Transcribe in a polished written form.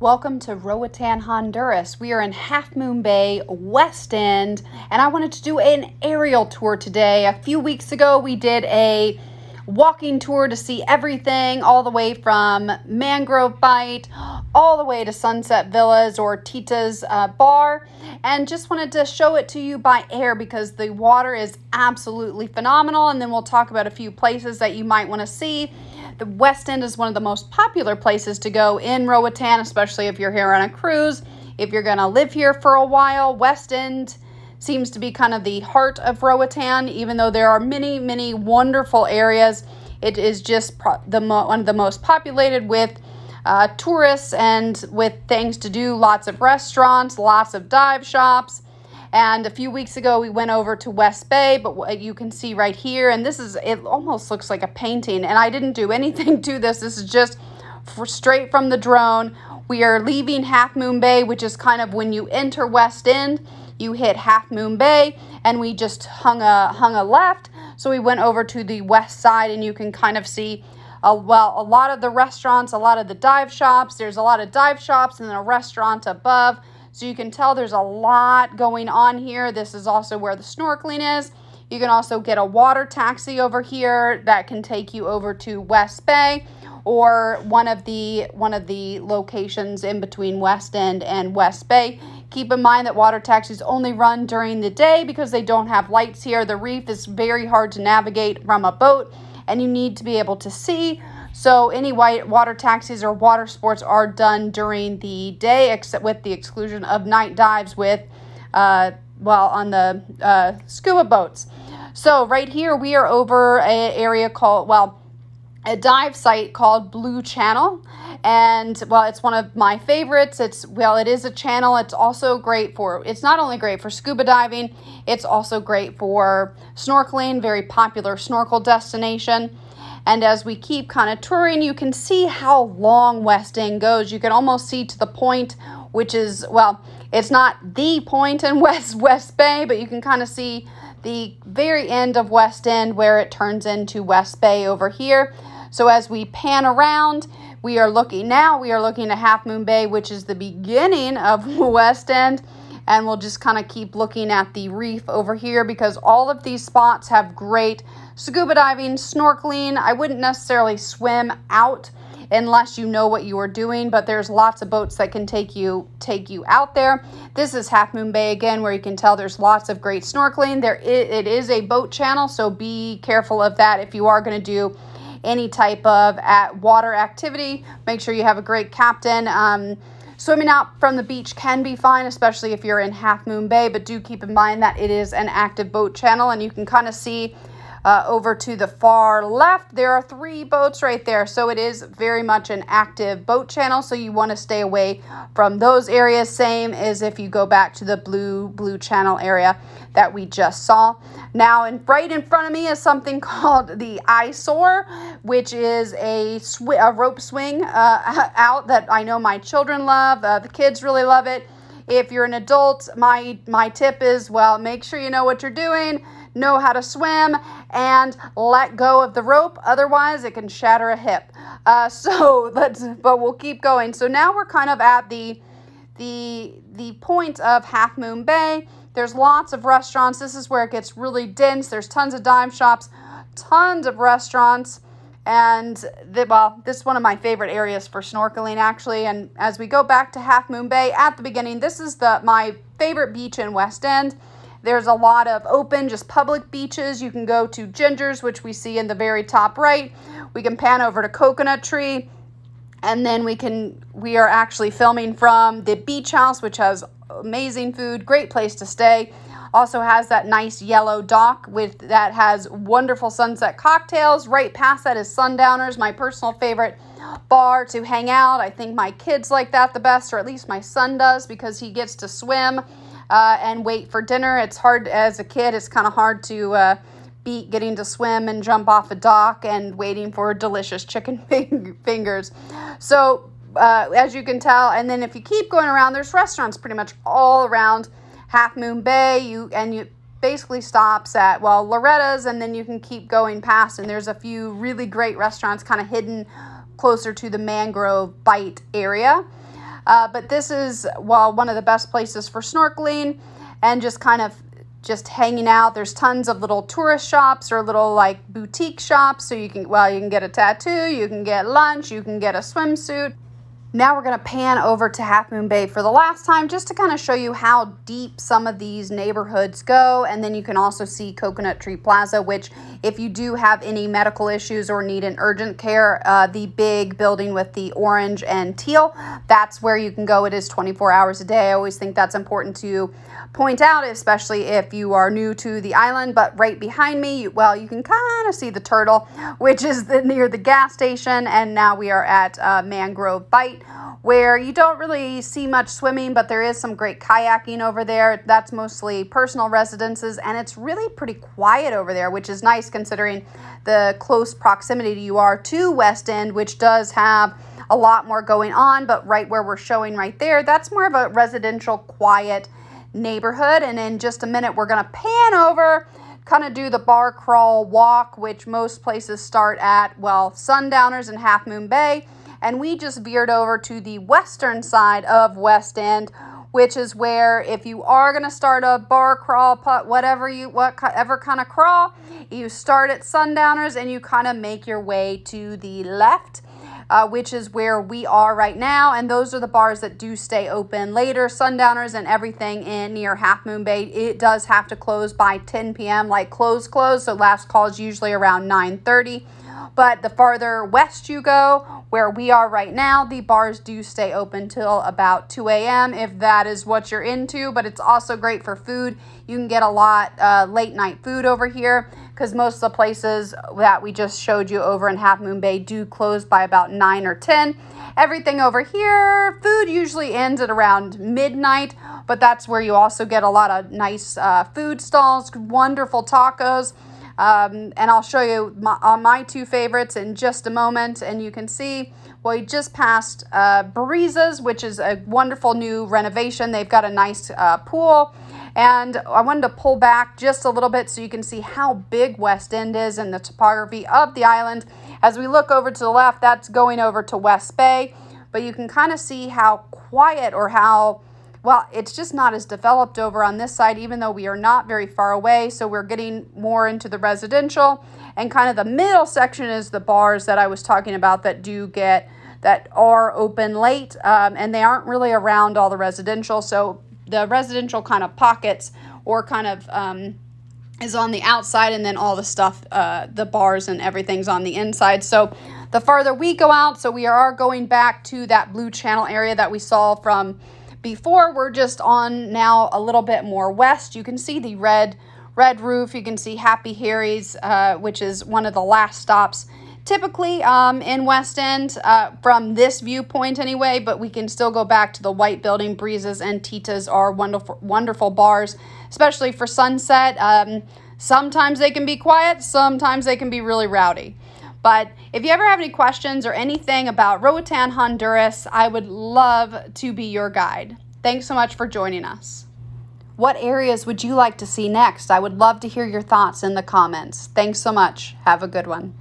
Welcome to Roatan Honduras. We are in Half Moon Bay, West End, and I wanted to do an aerial tour today. A few weeks ago, we did a walking tour to see everything, all the way from Mangrove Bight, all the way to Sunset Villas or Tita's Bar, and just wanted to show it to you by air because the water is absolutely phenomenal, and then we'll talk about a few places that you might want to see. The West End is one of the most popular places to go in Roatan, especially if you're here on a cruise. If you're going to live here for a while, West End seems to be kind of the heart of Roatan. Even though there are many, many wonderful areas, it is just one of the most populated with tourists and with things to do, lots of restaurants, lots of dive shops. And a few weeks ago, we went over to West Bay, but what you can see right here, and it almost looks like a painting, and I didn't do anything to this. This is just straight from the drone. We are leaving Half Moon Bay, which is kind of when you enter West End, you hit Half Moon Bay, and we just hung a left. So we went over to the west side, and you can kind of see a lot of the restaurants, a lot of the dive shops. There's a lot of dive shops and then a restaurant above. So you can tell there's a lot going on here. This is also where the snorkeling is. You can also get a water taxi over here that can take you over to West Bay or one of the locations in between West End and West Bay. Keep in mind that water taxis only run during the day because they don't have lights here. The reef is very hard to navigate from a boat and you need to be able to see. So any water taxis or water sports are done during the day, except with the exclusion of night dives with, on the scuba boats. So right here we are over an area called, a dive site called Blue Channel. And it's one of my favorites. It is a channel. It's also great it's not only great for scuba diving, it's also great for snorkeling, very popular snorkel destination. And as we keep kind of touring, you can see how long West End goes. You can almost see to the point, which is, it's not the point in West Bay, but you can kind of see the very end of West End where it turns into West Bay over here. So as we pan around, we are looking at Half Moon Bay, which is the beginning of West End. And we'll just kind of keep looking at the reef over here because all of these spots have great scuba diving, snorkeling. I wouldn't necessarily swim out unless you know what you are doing, but there's lots of boats that can take you out there. This is Half Moon Bay again, where you can tell there's lots of great snorkeling. It is a boat channel, so be careful of that if you are going to do any type of water activity. Make sure you have a great captain. Swimming out from the beach can be fine, especially if you're in Half Moon Bay, but do keep in mind that it is an active boat channel, and you can kind of see over to the far left, there are 3 boats right there. So it is very much an active boat channel, so you want to stay away from those areas. Same as if you go back to the blue channel area that we just saw. Now, right in front of me is something called the eyesore, which is a rope swing out that I know my children love. The kids really love it. If you're an adult, my tip is, make sure you know what you're doing, know how to swim, and let go of the rope. Otherwise, it can shatter a hip. But we'll keep going. So now we're kind of at the point of Half Moon Bay. There's lots of restaurants. This is where it gets really dense. There's tons of dive shops, tons of restaurants. And this is one of my favorite areas for snorkeling, actually. And as we go back to Half Moon Bay at the beginning, this is my favorite beach in West End. There's a lot of open, just public beaches. You can go to Ginger's, which we see in the very top right. We can pan over to Coconut Tree. And then we are actually filming from the beach house, which has amazing food, great place to stay. Also has that nice yellow dock that has wonderful sunset cocktails. Right past that is Sundowners, my personal favorite bar to hang out. I think my kids like that the best, or at least my son does, because he gets to swim and wait for dinner. It's hard as a kid. It's kind of hard to beat getting to swim and jump off a dock and waiting for delicious chicken fingers. So as you can tell, and then if you keep going around, there's restaurants pretty much all around Half Moon Bay. You basically stops at Loretta's, and then you can keep going past, and there's a few really great restaurants kind of hidden closer to the Mangrove Bight area. But this is, well, one of the best places for snorkeling and just kind of just hanging out. There's tons of little tourist shops or little like boutique shops. So you can, well, you can get a tattoo, you can get lunch, you can get a swimsuit. Now we're going to pan over to Half Moon Bay for the last time just to kind of show you how deep some of these neighborhoods go. And then you can also see Coconut Tree Plaza, which if you do have any medical issues or need an urgent care, the big building with the orange and teal, that's where you can go. It is 24 hours a day. I always think that's important to point out, especially if you are new to the island. But right behind me, well, you can kind of see the turtle, which is near the gas station. And now we are at Mangrove Bight, where you don't really see much swimming, but there is some great kayaking over there. That's mostly personal residences, and it's really pretty quiet over there, which is nice considering the close proximity you are to West End, which does have a lot more going on. But right where we're showing right there, that's more of a residential quiet neighborhood. And in just a minute, we're going to pan over, kind of do the bar crawl walk, which most places start at, well, Sundowners and Half Moon Bay. And we just veered over to the western side of West End, which is where if you are going to start a bar crawl, whatever kind of crawl, you start at Sundowners and you kind of make your way to the left, which is where we are right now. And those are the bars that do stay open later. Sundowners and everything in near Half Moon Bay, it does have to close by 10 p.m. like close. So last call is usually around 9:30. But the farther west you go, where we are right now, the bars do stay open till about 2 a.m. if that is what you're into. But it's also great for food. You can get a lot late night food over here because most of the places that we just showed you over in Half Moon Bay do close by about 9 or 10. Everything over here, food usually ends at around midnight, but that's where you also get a lot of nice food stalls, wonderful tacos. And I'll show you my two favorites in just a moment. And you can see, well, we just passed Breezes, which is a wonderful new renovation. They've got a nice pool. And I wanted to pull back just a little bit so you can see how big West End is and the topography of the island. As we look over to the left, that's going over to West Bay. But you can kind of see how quiet or how, well, it's just not as developed over on this side, even though we are not very far away. So we're getting more into the residential, and kind of the middle section is the bars that I was talking about that are open late, and they aren't really around all the residential. So the residential kind of pockets or kind of is on the outside, and then all the stuff, the bars and everything's on the inside. So the farther we go out, so we are going back to that blue channel area that we saw from before. We're just on now a little bit more west. You can see the red roof. You can see Happy Harry's, which is one of the last stops typically in West End from this viewpoint anyway, but we can still go back to the white building. Breezes and Tita's are wonderful bars, especially for sunset. Sometimes they can be quiet, sometimes they can be really rowdy. But if you ever have any questions or anything about Roatan Honduras, I would love to be your guide. Thanks so much for joining us. What areas would you like to see next? I would love to hear your thoughts in the comments. Thanks so much. Have a good one.